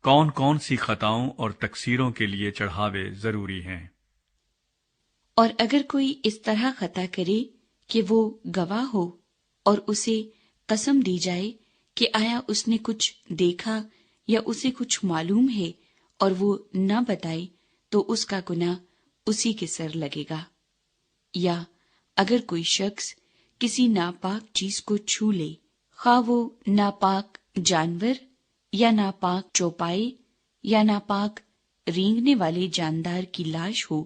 کون کون سی خطاؤں اور تقصیروں کے لیے چڑھاوے ضروری ہیں۔ اور اگر کوئی اس طرح خطا کرے کہ وہ گواہ ہو اور اسے قسم دی جائے کہ آیا اس نے کچھ دیکھا یا اسے کچھ معلوم ہے اور وہ نہ بتائے تو اس کا گناہ اسی کے سر لگے گا۔ یا اگر کوئی شخص کسی ناپاک چیز کو چھو لے، خواہ وہ ناپاک جانور یا ناپاک چوپائے یا ناپاک رینگنے والے جاندار کی لاش ہو،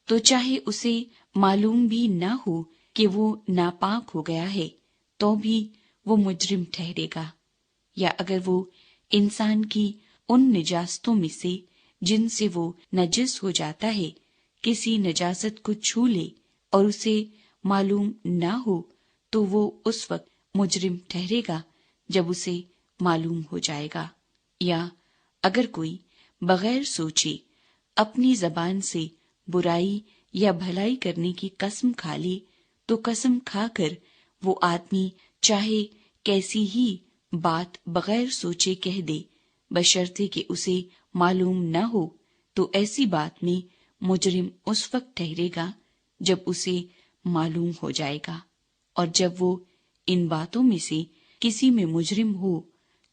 تو چاہے اسے معلوم بھی نہ ہو کہ وہ ناپاک ہو گیا ہے تو بھی وہ مجرم ٹھہرے گا۔ یا اگر وہ انسان کی ان نجاستوں میں سے جن سے وہ نجس ہو جاتا ہے کسی نجاست کو چھو لے اور اسے معلوم نہ ہو تو وہ اس وقت مجرم ٹھہرے گا جب اسے معلوم ہو جائے گا۔ یا اگر کوئی بغیر سوچے اپنی زبان سے برائی یا بھلائی کرنے کی قسم کھا لے تو قسم کھا کر وہ آدمی چاہے کیسی ہی بات بغیر سوچے کہہ دے، بشرطے کہ اسے معلوم نہ ہو، تو ایسی بات میں مجرم اس وقت ٹھہرے گا جب اسے معلوم ہو جائے گا۔ اور جب وہ ان باتوں میں سے کسی میں مجرم ہو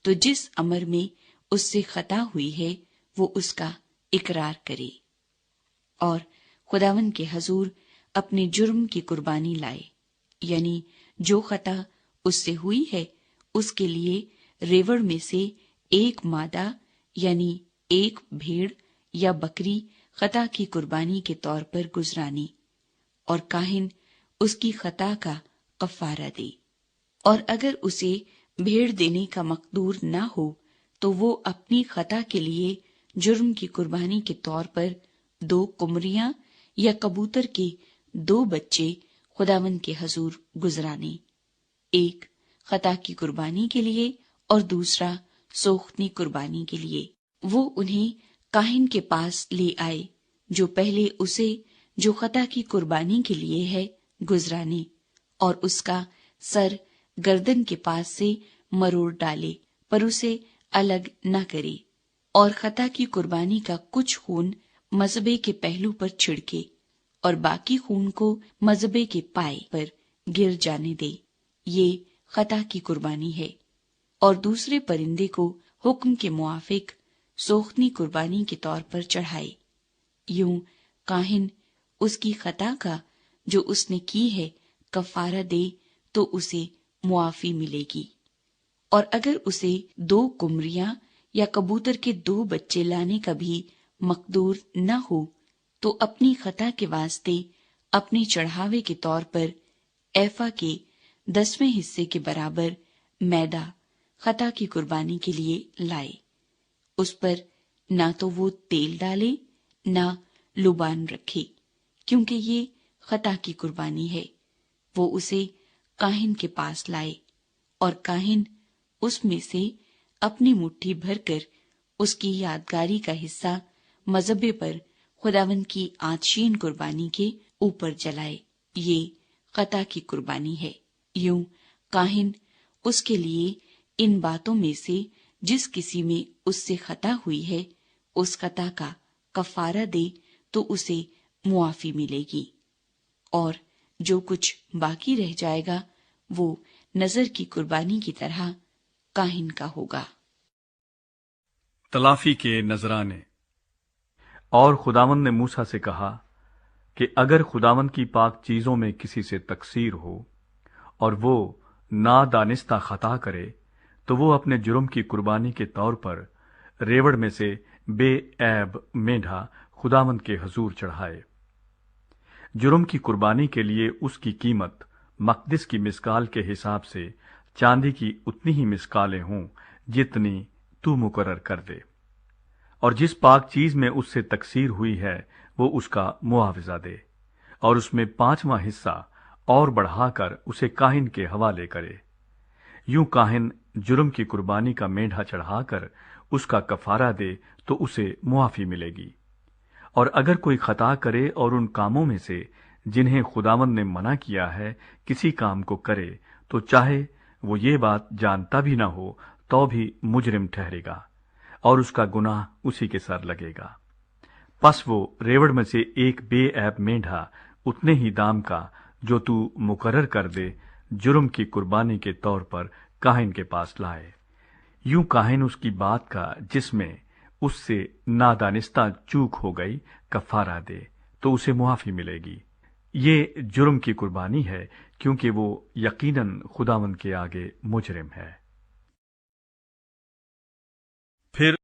تو جس امر میں اس سے خطا ہوئی ہے وہ اس کا اقرار کرے اور خداوند کے حضور اپنے جرم کی قربانی لائے، یعنی جو خطا اس سے ہوئی ہے اس کے لیے ریوڑ میں سے ایک مادہ یعنی ایک بھیڑ یا بکری خطا کی قربانی کے طور پر گزرانی، اور کاہن اس کی خطا کا کفارہ دے۔ اور اگر اسے بھیڑ دینے کا مقدور نہ ہو تو وہ اپنی خطا کے لیے جرم کی قربانی کے طور پر 2 قمریاں یا کبوتر کے 2 بچے خداوند کے حضور گزرانے، ایک خطا کی قربانی کے لیے اور دوسرا سوختنی قربانی کے لیے۔ وہ انہیں کاہن کے پاس لے آئے جو پہلے اسے جو خطا کی قربانی کے لیے ہے گزرانے، اور اس کا سر گردن کے پاس سے مروڑ ڈالے پر اسے الگ نہ کرے، اور خطا کی قربانی کا کچھ خون مذبے کے پہلو پر چھڑکے اور باقی خون کو مذبے کے پائے پر گر جانے دے، یہ خطا کی قربانی ہے۔ اور دوسرے پرندے کو حکم کے موافق سوختنی قربانی کے طور پر چڑھائے، یوں کاہن اس کی خطا کا جو اس نے کی ہے کفارہ دے تو اسے معافی ملے گی۔ اور اگر اسے 2 قمریاں یا کبوتر کے 2 بچے لانے کا بھی مقدور نہ ہو تو اپنی خطا کے واسطے اپنے چڑھاوے کے طور پر ایفا کے 10ویں حصے کے برابر میدا خطا کی قربانی کے لیے لائے، اس پر نہ تو وہ تیل ڈالے نہ لبان رکھے، کیونکہ یہ خطا کی قربانی ہے۔ وہ اسے کاہن کے پاس لائے اور کاہن اس میں سے اپنی مٹھی بھر کر اس کی یادگاری کا حصہ مذبے پر خداوند کی آتشین قربانی کے اوپر جلائے، یہ خطا کی قربانی ہے۔ یوں کاہن اس کے لیے ان باتوں میں سے جس کسی میں اس سے خطا ہوئی ہے اس خطا کا کفارہ دے تو اسے معافی ملے گی، اور جو کچھ باقی رہ جائے گا وہ نذر کی قربانی کی طرح کاہن کا ہوگا۔ تلافی کے نذرانے۔ اور خداوند نے موسیٰ سے کہا کہ اگر خداوند کی پاک چیزوں میں کسی سے تقصیر ہو اور وہ نادانستہ خطا کرے تو وہ اپنے جرم کی قربانی کے طور پر ریوڑ میں سے بے عیب مینڈھا خداوند کے حضور چڑھائے۔ جرم کی قربانی کے لیے اس کی قیمت مقدس کی مسکال کے حساب سے چاندی کی اتنی ہی مسکالیں ہوں جتنی تو مقرر کر دے، اور جس پاک چیز میں اس سے تقصیر ہوئی ہے وہ اس کا معاوضہ دے، اور اس میں 5واں حصہ اور بڑھا کر اسے کاہن کے حوالے کرے۔ یوں کاہن جرم کی قربانی کا مینڈھا چڑھا کر اس کا کفارہ دے تو اسے معافی ملے گی۔ اور اگر کوئی خطا کرے اور ان کاموں میں سے جنہیں خداوند نے منع کیا ہے کسی کام کو کرے تو چاہے وہ یہ بات جانتا بھی نہ ہو تو بھی مجرم ٹھہرے گا، اور اس کا گناہ اسی کے سر لگے گا۔ پس وہ ریوڑ میں سے ایک بے عیب مینڈھا اتنے ہی دام کا جو تو مقرر کر دے جرم کی قربانی کے طور پر کاہن کے پاس لائے۔ یوں کاہن اس کی بات کا جس میں اس سے نادانستہ چوک ہو گئی کفارہ دے تو اسے معافی ملے گی۔ یہ جرم کی قربانی ہے کیونکہ وہ یقیناً خداوند کے آگے مجرم ہے۔ پھر